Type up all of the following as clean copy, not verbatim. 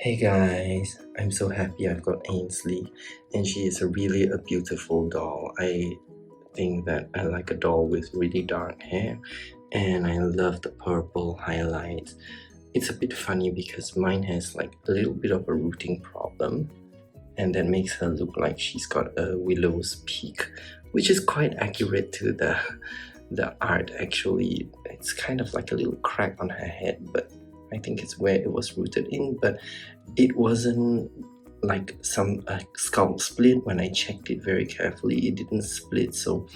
Hey guys, I'm so happy I've got Ainsley, and she is really a beautiful doll. I think that I like a doll with really dark hair, and I love the purple highlights. It's a bit funny because mine has like a little bit of a rooting problem, and that makes her look like she's got a willow's peak, which is quite accurate to the art actually. It's kind of like a little crack on her head, but I think it's where it was rooted in, but it wasn't like some scalp split. When I checked it very carefully, it didn't split, so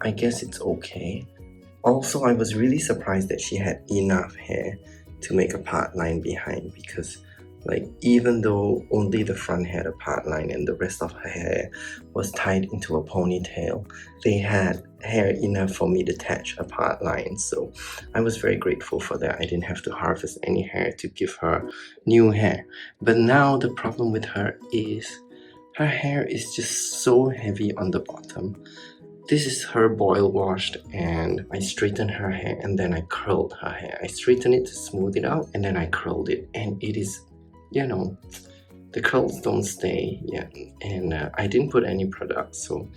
I guess it's okay. Also, I was really surprised that she had enough hair to make a part line behind, because like even though only the front had a part line and the rest of her hair was tied into a ponytail, they had hair enough for me to attach a part line. So I was very grateful for that. I didn't have to harvest any hair to give her new hair. But now the problem with her is her hair is just so heavy on the bottom. This is her boil washed, and I straightened her hair and then I curled her hair. I straightened it to smooth it out and then I curled it, and it is, the curls don't stay. Yeah, and I didn't put any product, so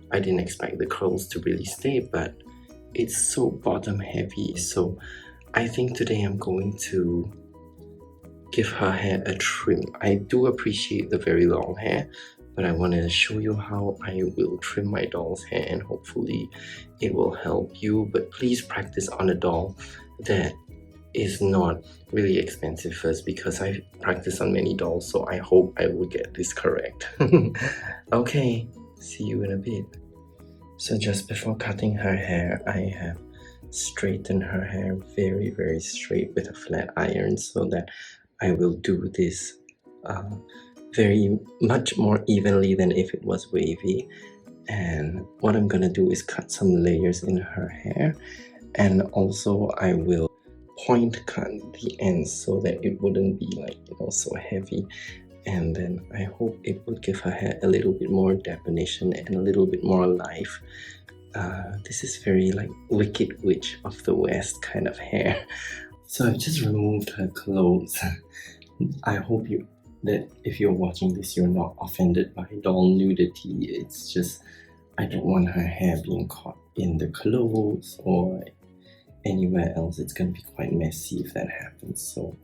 I didn't expect the curls to really stay, but it's so bottom heavy. So I think today I'm going to give her hair a trim. I do appreciate the very long hair, but I want to show you how I will trim my doll's hair, and hopefully it will help you. But please practice on a doll that is not really expensive first, because I've practiced on many dolls, so I hope I will get this correct. Okay, see you in a bit. So just before cutting her hair, I have straightened her hair very straight with a flat iron, so that I will do this very much more evenly than if it was wavy. And what I'm gonna do is cut some layers in her hair, and also I will point cut the ends so that it wouldn't be like so heavy. And then I hope it will give her hair a little bit more definition and a little bit more life. This is very like Wicked Witch of the West kind of hair. So I've just removed her clothes. I hope that if you're watching this, you're not offended by doll nudity. It's just I don't want her hair being caught in the clothes or anywhere else. It's gonna be quite messy if that happens. So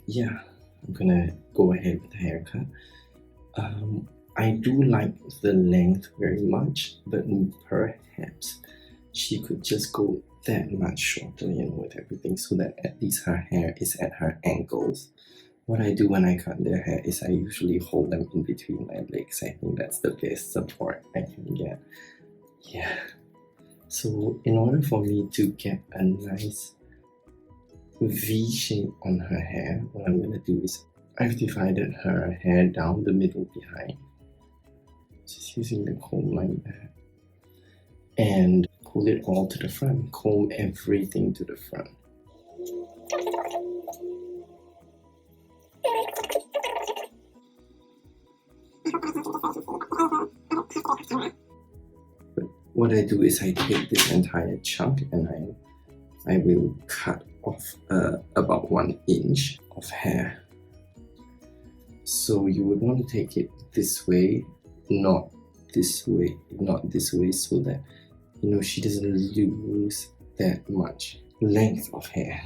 yeah, I'm gonna go ahead with the haircut. I do like the length very much, but perhaps she could just go that much shorter, with everything, so that at least her hair is at her ankles. What I do when I cut their hair is I usually hold them in between my legs. I think that's the best support I can get. Yeah. So in order for me to get a nice V shape on her hair, what I'm gonna do is I've divided her hair down the middle behind, just using the comb like that, and pull it all to the front. Comb everything to the front. But what I do is I take this entire chunk and I will cut off about 1 inch of hair. So you would want to take it this way, not this way, so that she doesn't lose that much length of hair.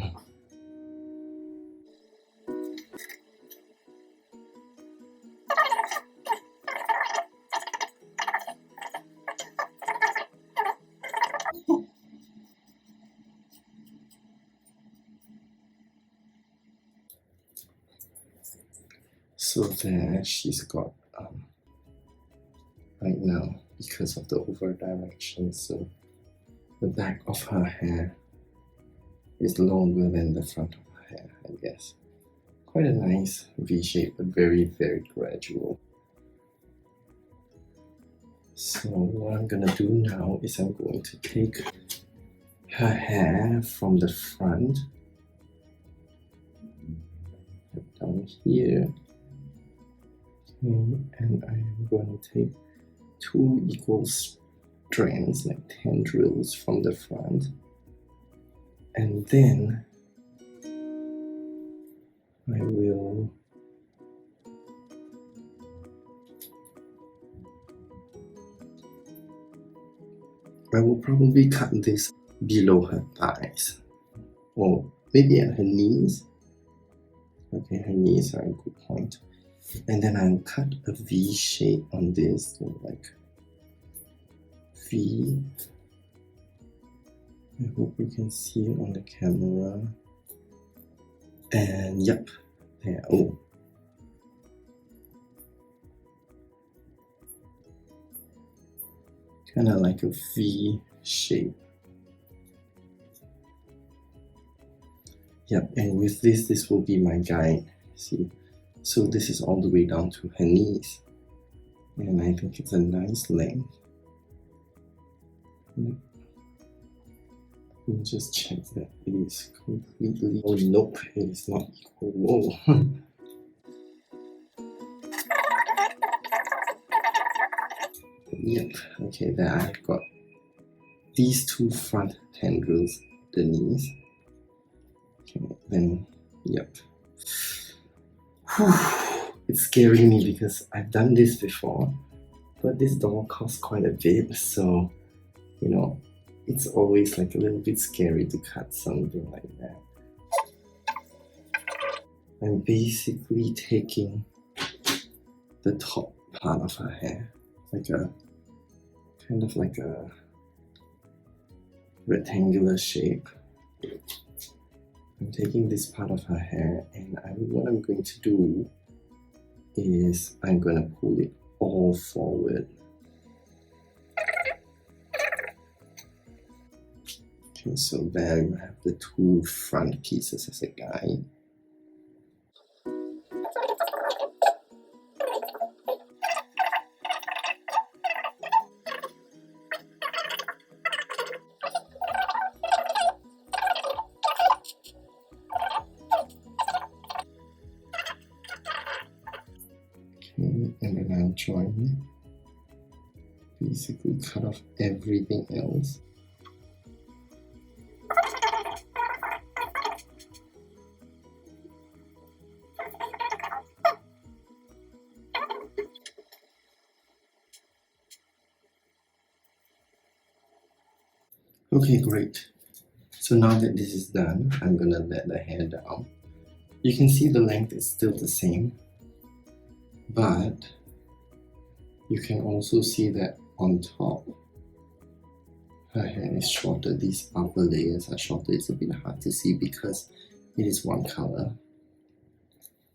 So there she's got right now, because of the over direction, so the back of her hair is longer than the front of her hair, I guess. Quite a nice V shape, but very gradual. So what I'm gonna do now is I'm going to take her hair from the front down here, okay, and I am going to take 2 equal strands, like tendrils, from the front, and then I will I will probably cut this below her thighs, or maybe at her knees. Okay, her knees are a good point. And then I'll cut a V shape on this, like V. I hope you can see it on the camera. And yep, there. Oh, kind of like a V shape. Yep, and with this will be my guide. See, so this is all the way down to her knees, and I think it's a nice length. Yep. Let me just check that it is completely. Oh nope, it is not equal. Whoa. Yep. Okay, there I've got these two front tendrils, the knees. Okay, then yep. Whew. It's scaring me because I've done this before, but this doll costs quite a bit, so you know, it's always like a little bit scary to cut something like that. I'm basically taking the top part of her hair, like a kind of like a rectangular shape. I'm taking this part of her hair, and what I'm going to do is I'm going to pull it all forward. Okay, so there you have the two front pieces as a guide. Okay, and then I'll join it. Basically cut off everything else. Okay, great. So now that this is done, I'm gonna let the hair down. You can see the length is still the same, but you can also see that on top, her hair is shorter. These upper layers are shorter. It's a bit hard to see because it is one color.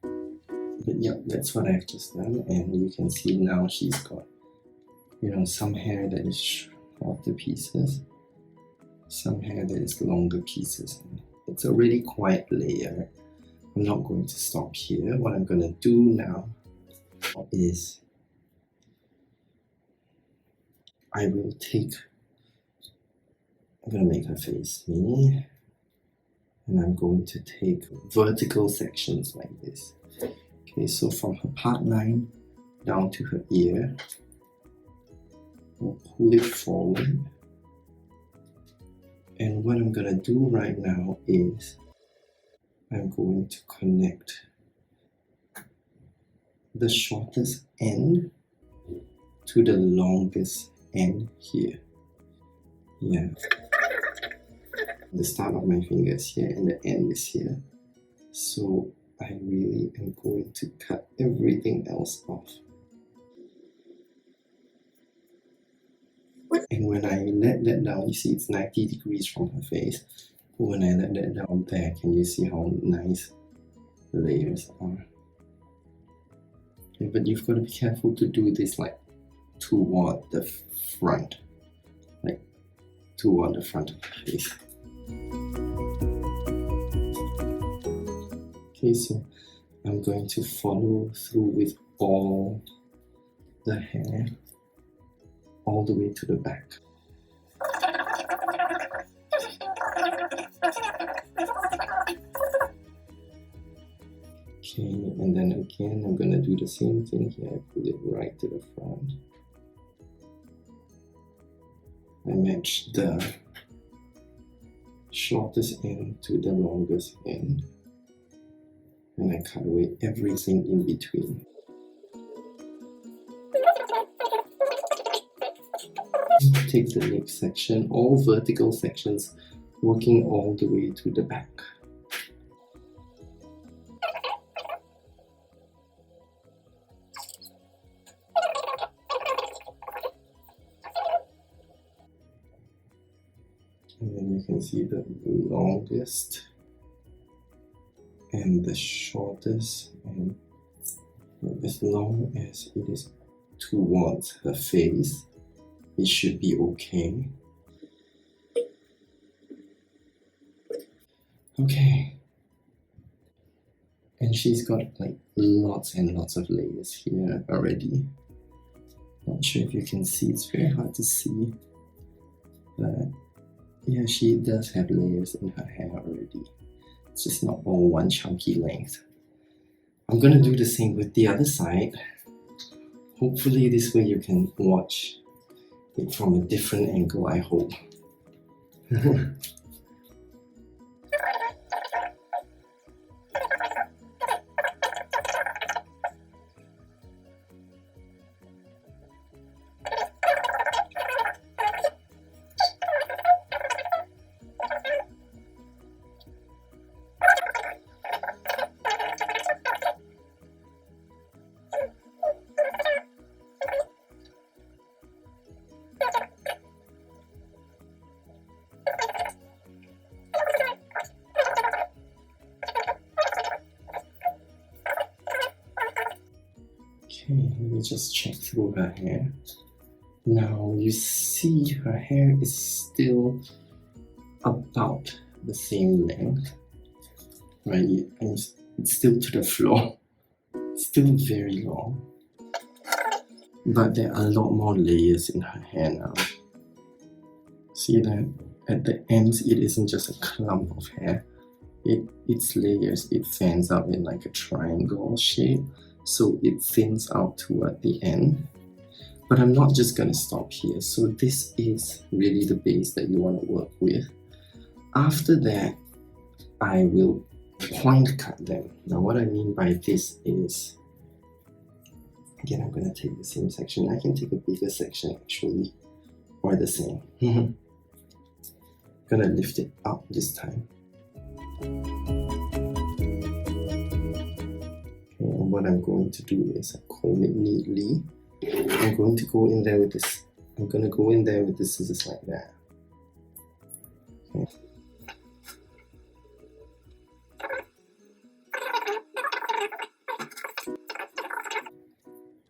But yeah, that's what I've just done, and you can see now she's got, you know, some hair that is shorter pieces, some hair that is longer pieces. It's a really quiet layer. I'm not going to stop here. What I'm gonna do now is I'm gonna make her face me, and I'm going to take vertical sections like this. Okay, so from her part 9 down to her ear, we'll pull it forward. And what I'm gonna do right now is I'm going to connect the shortest end to the longest end here. Yeah. The start of my finger is here and the end is here. So I really am going to cut everything else off. And when I let that down, you see it's 90 degrees from her face. When I let that down there, can you see how nice the layers are? Okay, but you've got to be careful to do this like toward the front. Like toward the front of the face. Okay, so I'm going to follow through with all the hair all the way to the back. Okay, and then again I'm gonna do the same thing here. I pull it right to the front. I match the shortest end to the longest end, and I cut away everything in between. take the next section, all vertical sections, working all the way to the back. And then you can see the longest and the shortest, and as long as it is towards her face, it should be okay. Okay. And she's got like lots and lots of layers here already. Not sure if you can see, it's very hard to see. But yeah, she does have layers in her hair already. It's just not all one chunky length. I'm gonna do the same with the other side. Hopefully this way you can watch it from a different angle, I hope. Okay, let me just check through her hair. Now you see her hair is still about the same length, right? And it's still to the floor, still very long. But there are a lot more layers in her hair now. See that at the ends it isn't just a clump of hair, it's layers. It fans out in like a triangle shape, so it thins out toward the end. But I'm not just gonna stop here. So this is really the base that you want to work with. After that, I will point cut them. Now what I mean by this is, again, I'm gonna take the same section. I can take a bigger section actually, or the same. Gonna lift it up this time. And what I'm going to do is comb it neatly. I'm going to go in there with this. I'm going to go in there with the scissors like that. Okay.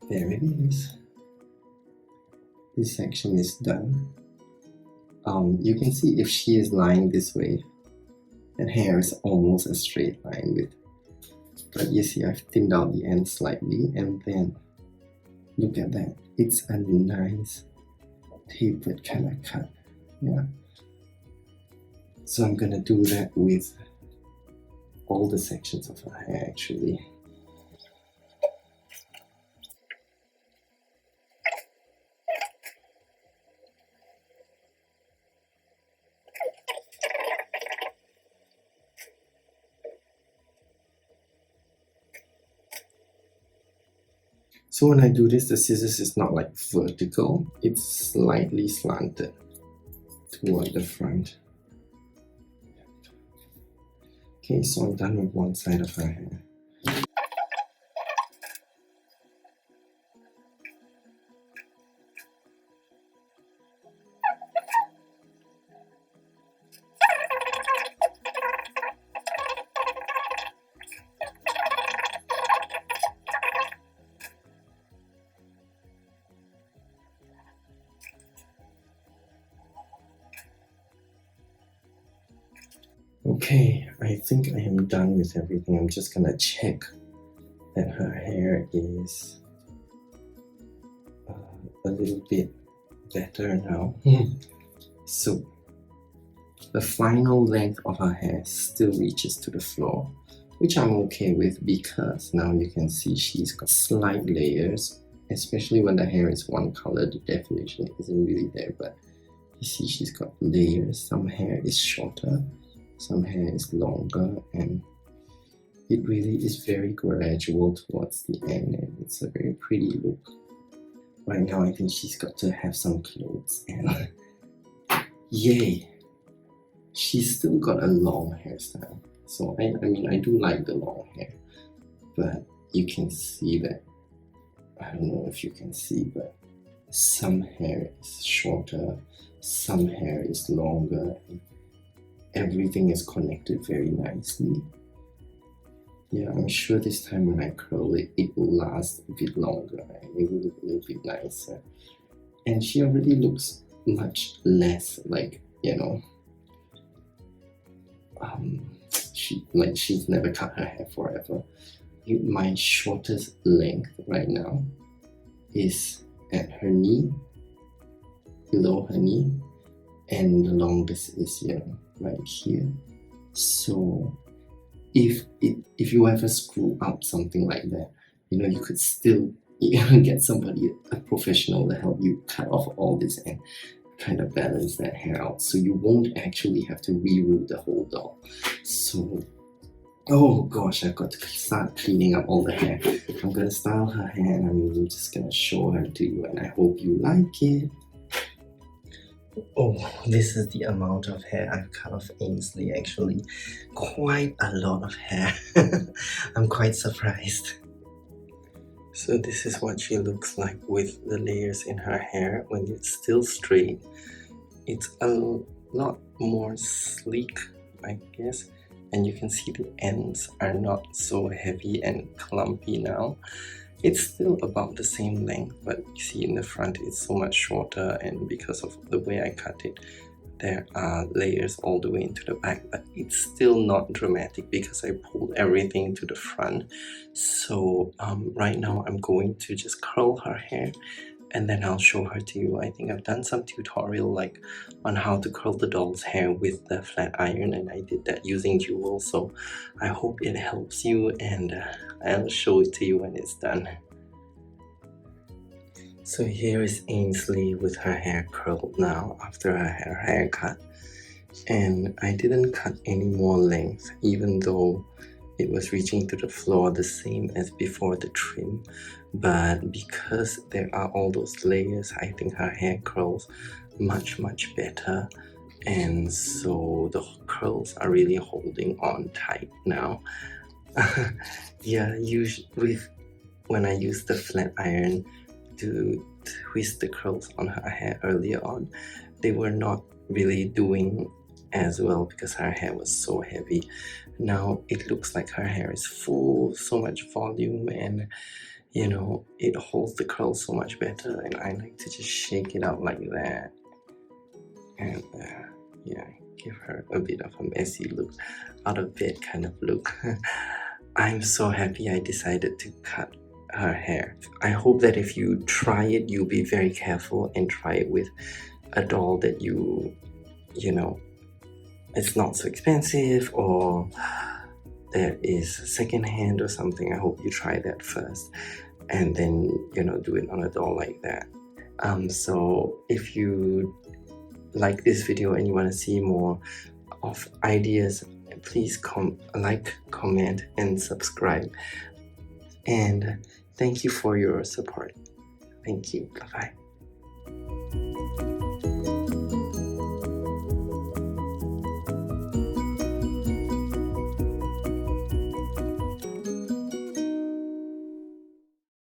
There it is. This section is done. You can see if she is lying this way, that hair is almost a straight line with. But you see, I've thinned out the end slightly, and then look at that. It's a nice tapered kind of cut. Yeah. So I'm gonna do that with all the sections of her hair actually. So when I do this, the scissors is not like vertical, it's slightly slanted toward the front. Okay, so I'm done with one side of her hair. Okay, I think I am done with everything. I'm just gonna check that her hair is a little bit better now. So the final length of her hair still reaches to the floor, which I'm okay with because now you can see she's got slight layers, especially when the hair is one color. The definition isn't really there, but you see she's got layers. Some hair is shorter, some hair is longer, and it really is very gradual towards the end, and it's a very pretty look. right now I think she's got to have some clothes, and yay, she's still got a long hairstyle. So I mean, I do like the long hair, but you can see that, I don't know if you can see, but some hair is shorter, some hair is longer, and everything is connected very nicely. Yeah, I'm sure this time when I curl it, it will last a bit longer and it will look a little bit nicer. And she already looks much less like, she's never cut her hair forever. My shortest length right now is at her knee, below her knee, and the longest is right here. So if you ever screw up something like that, you could still get somebody, a professional, to help you cut off all this and kind of balance that hair out, so you won't actually have to reroot the whole doll. So, oh gosh, I've got to start cleaning up all the hair. I'm gonna style her hair and I'm just gonna show her to you, and I hope you like it. Oh, this is the amount of hair I've cut off Ainsley. Actually, quite a lot of hair. I'm quite surprised. So this is what she looks like with the layers in her hair when it's still straight. It's a lot more sleek, I guess, and you can see the ends are not so heavy and clumpy now. It's still about the same length, but you see in the front it's so much shorter, and because of the way I cut it, there are layers all the way into the back, but it's still not dramatic because I pulled everything to the front. So right now I'm going to just curl her hair and then I'll show her to you. I think I've done some tutorial on how to curl the doll's hair with the flat iron, and I did that using jewels, so I hope it helps you, and I'll show it to you when it's done. So here is Ainsley with her hair curled now after her haircut, and I didn't cut any more length even though it was reaching to the floor the same as before the trim, but because there are all those layers, I think her hair curls much better, and so the curls are really holding on tight now. Yeah, usually when I use the flat iron to twist the curls on her hair earlier on, they were not really doing as well because her hair was so heavy. Now it looks like her hair is full, so much volume, and it holds the curls so much better, and I like to just shake it out like that and yeah, give her a bit of a messy look, out of bed kind of look. I'm so happy I decided to cut her hair. I hope that if you try it, you'll be very careful and try it with a doll that it's not so expensive, or that is secondhand or something. I hope you try that first and then do it on a doll like that. So if you like this video and you want to see more of ideas, please like, comment and subscribe, and thank you for your support. Thank you. Bye-bye.